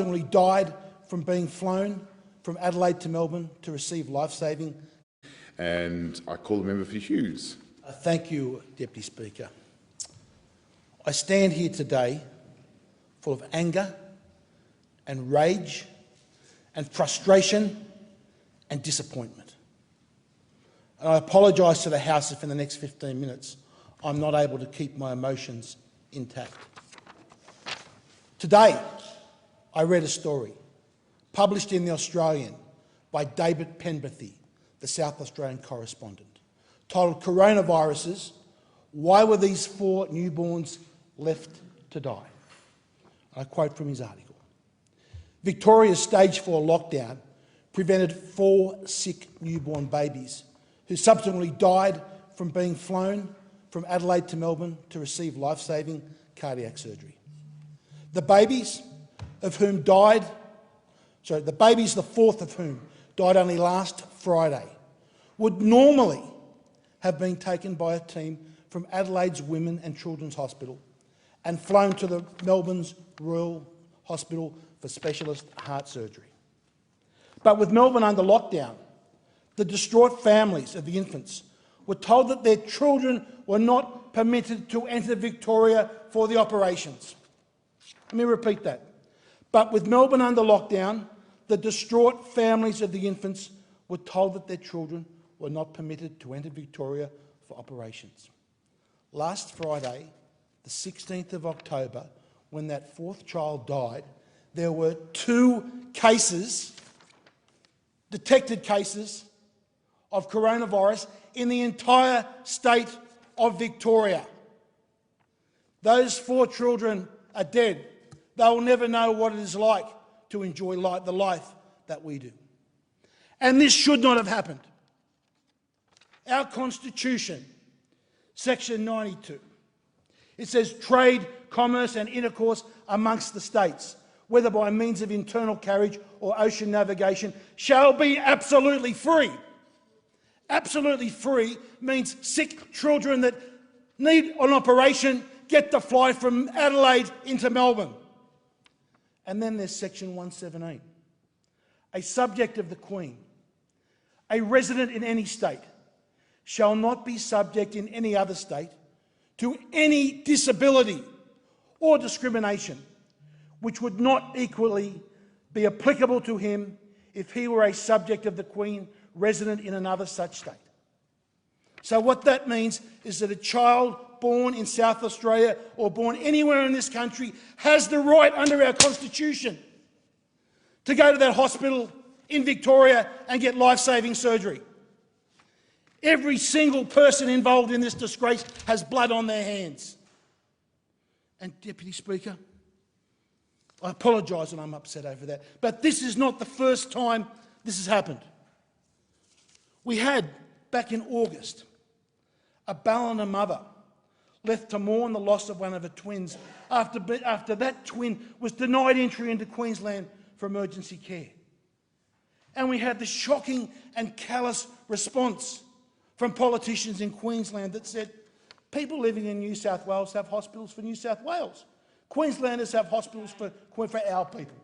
died from being flown from Adelaide to Melbourne to receive life-saving. And I call the member for Hughes. Thank you, Deputy Speaker. I stand here today full of anger and rage and frustration and disappointment. And I apologise to the House if in the next 15 minutes I'm not able to keep my emotions intact. Today, I read a story published in The Australian by David Penberthy, the South Australian correspondent, titled "Coronaviruses, Why Were These 4 Newborns Left to Die?" I quote from his article. Victoria's stage 4 lockdown prevented 4 sick newborn babies who subsequently died from being flown from Adelaide to Melbourne to receive life-saving cardiac surgery. The babies, the fourth of whom died only last Friday, would normally have been taken by a team from Adelaide's Women and Children's Hospital and flown to Melbourne's Royal Hospital for specialist heart surgery. But with Melbourne under lockdown, the distraught families of the infants were told that their children were not permitted to enter Victoria for the operations. Let me repeat that. But with Melbourne under lockdown, the distraught families of the infants were told that their children were not permitted to enter Victoria for operations. Last Friday, the 16th of October, when that 4th child died, there were 2 cases, detected cases, of coronavirus in the entire state of Victoria. Those 4 children are dead. They will never know what it is like to enjoy the life that we do. And this should not have happened. Our Constitution, Section 92, it says trade, commerce and intercourse amongst the states, whether by means of internal carriage or ocean navigation, shall be absolutely free. Absolutely free means sick children that need an operation get to fly from Adelaide into Melbourne. And then there's Section 117. A subject of the Queen, a resident in any state, shall not be subject in any other state to any disability or discrimination which would not equally be applicable to him if he were a subject of the Queen resident in another such state. So what that means is that a child born in South Australia or born anywhere in this country has the right under our Constitution to go to that hospital in Victoria and get life-saving surgery. Every single person involved in this disgrace has blood on their hands. And Deputy Speaker, I apologise and I'm upset over that, but this is not the first time this has happened. We had, back in August, a Ballina mother left to mourn the loss of one of her twins after that twin was denied entry into Queensland for emergency care. And we had the shocking and callous response from politicians in Queensland that said, people living in New South Wales have hospitals for New South Wales. Queenslanders have hospitals for our people.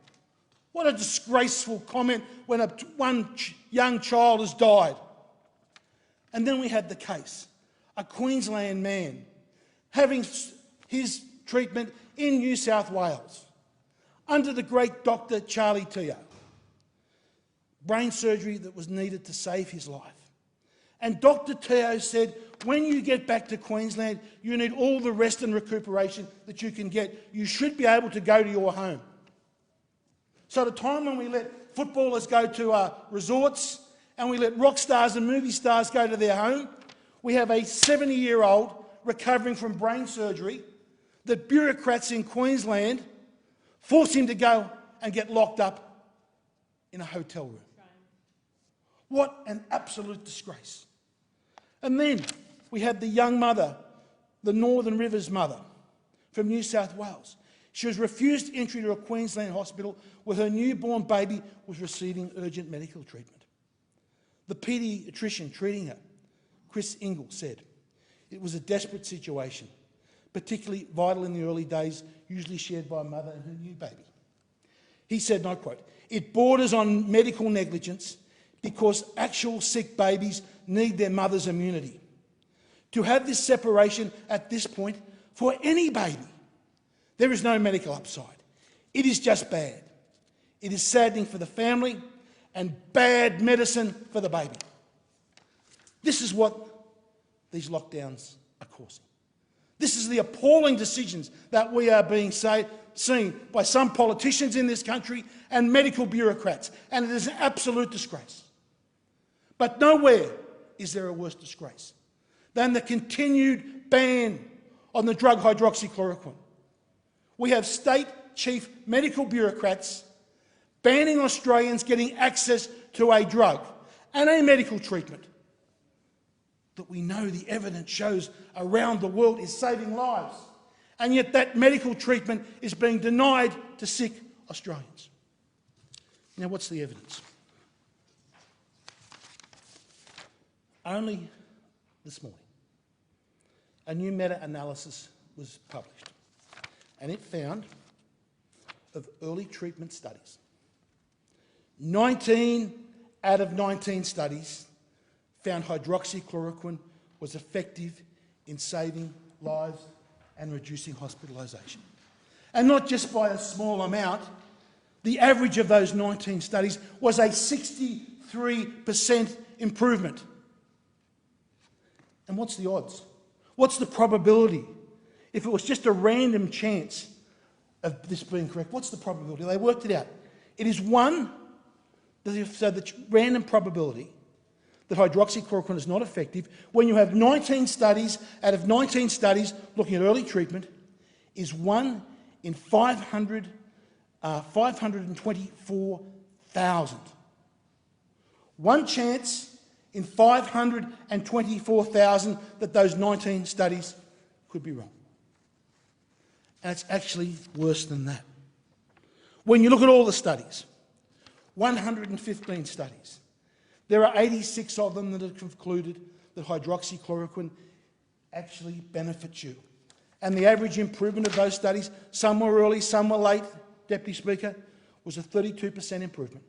What a disgraceful comment when one young child has died. And then we had the case, a Queensland man having his treatment in New South Wales under the great Dr. Charlie Teo. Brain surgery that was needed to save his life. And Dr. Teo said, when you get back to Queensland, you need all the rest and recuperation that you can get. You should be able to go to your home. So at a time when we let footballers go to resorts and we let rock stars and movie stars go to their home, we have a 70-year-old recovering from brain surgery that bureaucrats in Queensland force him to go and get locked up in a hotel room. What an absolute disgrace. And then we had the young mother, the Northern Rivers mother from New South Wales. She was refused entry to a Queensland hospital where her newborn baby was receiving urgent medical treatment. The paediatrician treating her, Chris Ingle, said, "It was a desperate situation, particularly vital in the early days, usually shared by a mother and her new baby. He said, and I quote, "It borders on medical negligence because actual sick babies need their mother's immunity. To have this separation at this point for any baby, there is no medical upside. It is just bad. It is saddening for the family and bad medicine for the baby." This is what these lockdowns are causing. This is the appalling decisions that we are being seen by some politicians in this country and medical bureaucrats, and it is an absolute disgrace. But nowhere is there a worse disgrace than the continued ban on the drug hydroxychloroquine. We have state chief medical bureaucrats banning Australians getting access to a drug and a medical treatment that we know the evidence shows around the world is saving lives, and yet that medical treatment is being denied to sick Australians. Now, what's the evidence? Only this morning, a new meta-analysis was published, and it found, of early treatment studies, 19 out of 19 studies found hydroxychloroquine was effective in saving lives and reducing hospitalisation. And not just by a small amount, the average of those 19 studies was a 63% improvement. And what's the odds? What's the probability? If it was just a random chance of this being correct, what's the probability? They worked it out. It is one, so the random probability that hydroxychloroquine is not effective when you have 19 studies out of 19 studies looking at early treatment is 1 in 524,000. One chance in 524,000 that those 19 studies could be wrong. And it's actually worse than that. When you look at all the studies, 115 studies, there are 86 of them that have concluded that hydroxychloroquine actually benefits you. And the average improvement of those studies, some were early, some were late, Deputy Speaker, was a 32% improvement.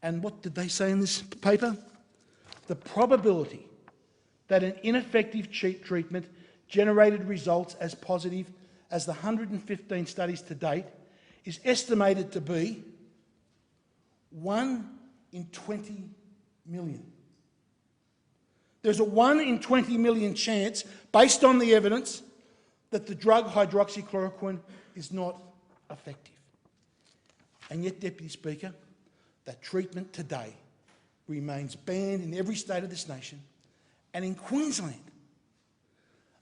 And what did they say in this paper? The probability that an ineffective treatment generated results as positive as the 115 studies to date is estimated to be 1 in 20 million. There's a 1 in 20 million chance, based on the evidence, that the drug hydroxychloroquine is not effective. And yet, Deputy Speaker, that treatment today remains banned in every state of this nation, and in Queensland,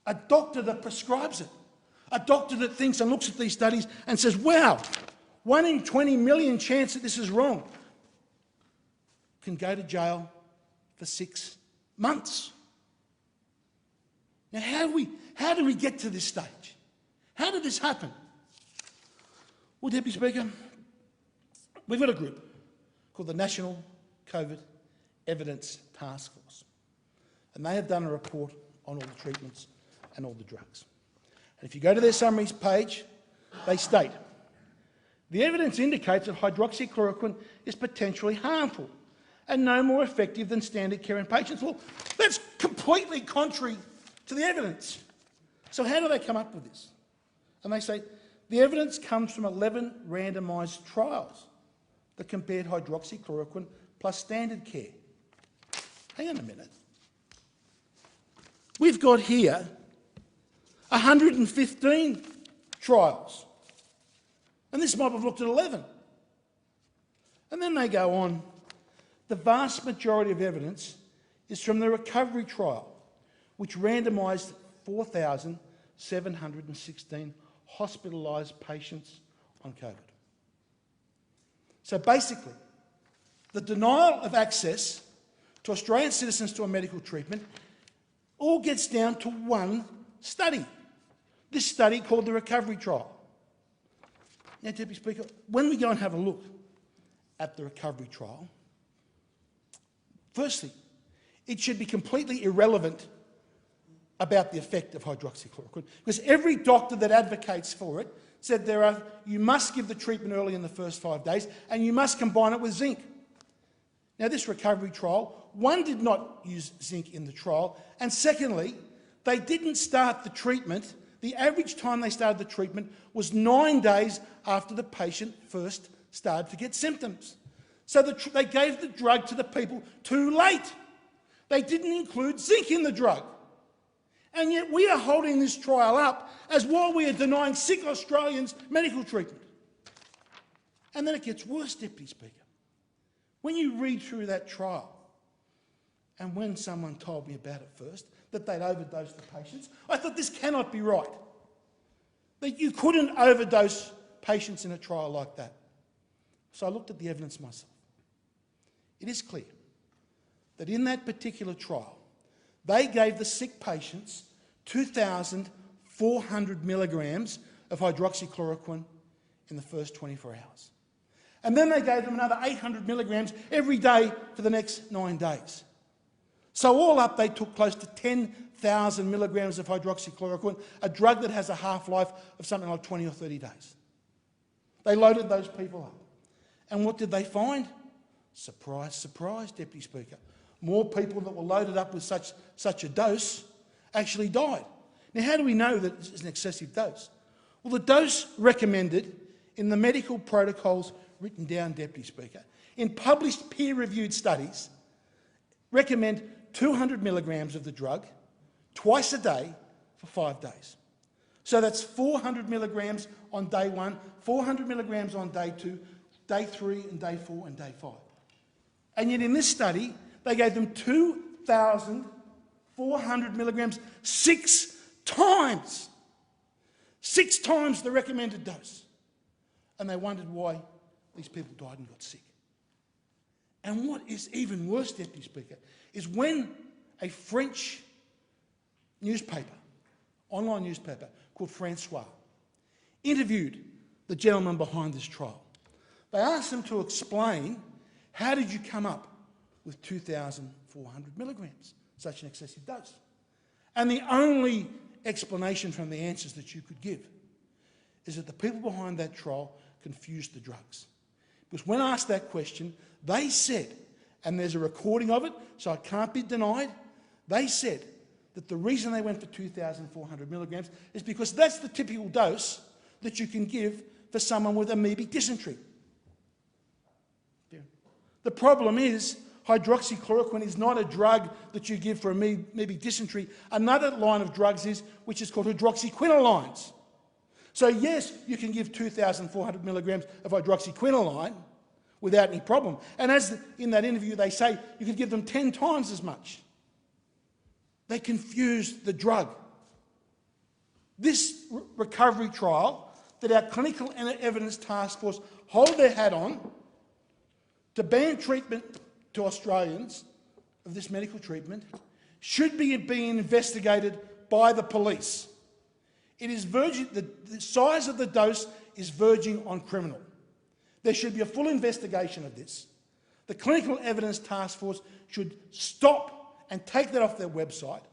a doctor that prescribes it, a doctor that thinks and looks at these studies and says, wow, 1 in 20 million chance that this is wrong, can go to jail for 6 months. Now, how do we get to this stage? How did this happen? Well, Deputy Speaker, we've got a group called the National COVID Evidence Task Force, and they have done a report on all the treatments and all the drugs. And if you go to their summaries page, they state, the evidence indicates that hydroxychloroquine is potentially harmful and no more effective than standard care in patients. Well, that's completely contrary to the evidence. So how do they come up with this? And they say, the evidence comes from 11 randomised trials that compared hydroxychloroquine plus standard care. Hang on a minute. We've got here 115 trials. And this mob have looked at 11. And then they go on. The vast majority of evidence is from the recovery trial, which randomised 4,716 hospitalised patients on COVID. So basically, the denial of access to Australian citizens to a medical treatment all gets down to one study. This study called the recovery trial. Now, Deputy Speaker, when we go and have a look at the recovery trial, firstly, it should be completely irrelevant about the effect of hydroxychloroquine, because every doctor that advocates for it said you must give the treatment early in the first 5 days and you must combine it with zinc. Now, this recovery trial, one, did not use zinc in the trial, and secondly, they didn't start the treatment. The average time they started the treatment was 9 days after the patient first started to get symptoms. So they gave the drug to the people too late. They didn't include zinc in the drug. And yet we are holding this trial up as while we are denying sick Australians medical treatment. And then it gets worse, Deputy Speaker. When you read through that trial, and when someone told me about it first, that they'd overdosed the patients, I thought this cannot be right. That you couldn't overdose patients in a trial like that. So I looked at the evidence myself. It is clear that in that particular trial, they gave the sick patients 2,400 milligrams of hydroxychloroquine in the first 24 hours. And then they gave them another 800 milligrams every day for the next 9 days. So all up, they took close to 10,000 milligrams of hydroxychloroquine, a drug that has a half-life of something like 20 or 30 days. They loaded those people up. And what did they find? Surprise, surprise, Deputy Speaker. More people that were loaded up with such a dose actually died. Now, how do we know that it's an excessive dose? Well, the dose recommended in the medical protocols written down, Deputy Speaker, in published peer-reviewed studies, recommend 200 milligrams of the drug twice a day for 5 days. So that's 400 milligrams on day 1, 400 milligrams on day 2, day 3 and day 4 and day 5. And yet in this study, they gave them 2,400 milligrams 6 times. 6 times the recommended dose. And they wondered why these people died and got sick. And what is even worse, Deputy Speaker, is when a French newspaper, online newspaper called Francois, interviewed the gentleman behind this trial. They asked him to explain, how did you come up with 2,400 milligrams, such an excessive dose? And the only explanation from the answers that you could give is that the people behind that trial confused the drugs. Because when asked that question, they said, and there's a recording of it, so it can't be denied, they said that the reason they went for 2,400 milligrams is because that's the typical dose that you can give for someone with amoebic dysentery. The problem is, hydroxychloroquine is not a drug that you give for amoebic dysentery. Another line of drugs which is called hydroxyquinoline. So yes, you can give 2,400 milligrams of hydroxyquinoline without any problem. And as in that interview they say, you could give them 10 times as much. They confused the drug. This recovery trial that our Clinical Evidence Task Force hold their hat on to ban treatment to Australians of this medical treatment should be being investigated by the police. It is the size of the dose is verging on criminal. There should be a full investigation of this. The Clinical Evidence Task Force should stop and take that off their website.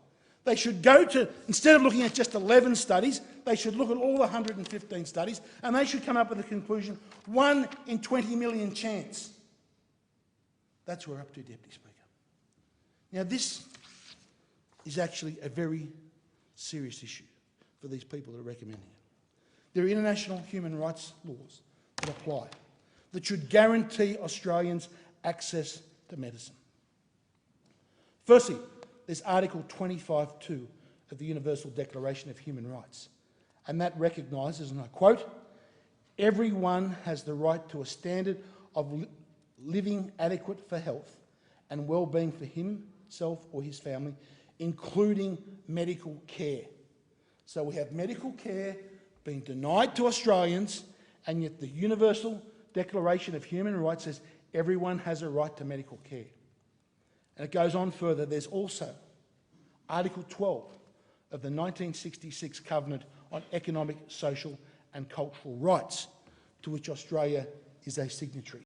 They should go to, instead of looking at just 11 studies, they should look at all the 115 studies, and they should come up with a conclusion, 1 in 20 million chance. That's what we're up to, Deputy Speaker. Now, this is actually a very serious issue for these people that are recommending it. There are international human rights laws that apply that should guarantee Australians access to medicine. Firstly, there's Article 25(2) of the Universal Declaration of Human Rights, and that recognises, and I quote, "Everyone has the right to a standard of living adequate for health and well-being for himself or his family, including medical care." So we have medical care being denied to Australians, and yet the Universal Declaration of Human Rights says everyone has a right to medical care. And it goes on further. There's also Article 12 of the 1966 Covenant on Economic, Social and Cultural Rights, to which Australia is a signatory.